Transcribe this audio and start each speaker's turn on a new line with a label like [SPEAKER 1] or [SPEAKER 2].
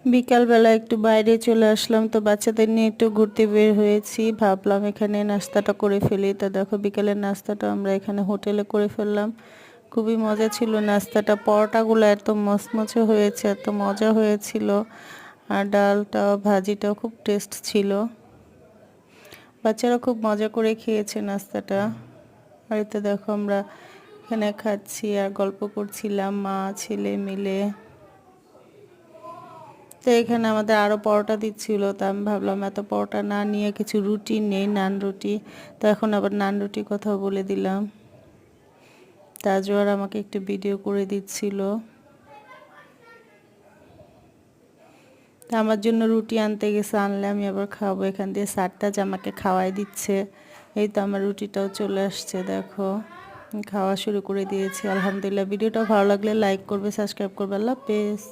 [SPEAKER 1] বিকালবেলা একটু বাইরে চলে আসলাম, তো বাচ্চাদের নিয়ে একটু ঘুরতে বের হয়েছি। ভাবলাম এখানে নাস্তাটা করে ফেলি। তো দেখো বিকালের নাস্তাটা আমরা এখানে হোটেলে করে ফেললাম। খুবই মজা ছিল নাস্তাটা, পরোটাগুলো এত মচমচে হয়েছে, এত মজা হয়েছিল। আর ডালটাও ভাজিটাও খুব টেস্ট ছিল। বাচ্চারা খুব মজা করে খেয়েছে নাস্তাটা। আর এতে দেখো আমরা এখানে খাচ্ছি আর গল্প করছিলাম মা ছেলে মিলে। তো এখানে আমাদের আরও পরোটা দিচ্ছিল, তো আমি ভাবলাম এত পরোটা না নিয়ে কিছু রুটি নেই, নান রুটি। তো এখন আবার নান রুটির কথাও বলে দিলাম। তাজওয়ার আমাকে একটু ভিডিও করে দিচ্ছিল। তা আমার জন্য রুটি আনতে গেছে, আনলে আমি আবার খাবো। এখান দিয়ে সারতাজ আমাকে খাওয়াই দিচ্ছে। এই তো আমার রুটিটাও চলে আসছে, দেখো খাওয়া শুরু করে দিয়েছি। আলহামদুলিল্লাহ। ভিডিওটা ভালো লাগলে লাইক করবে, সাবস্ক্রাইব করবে। আল্লাহ হাফেজ।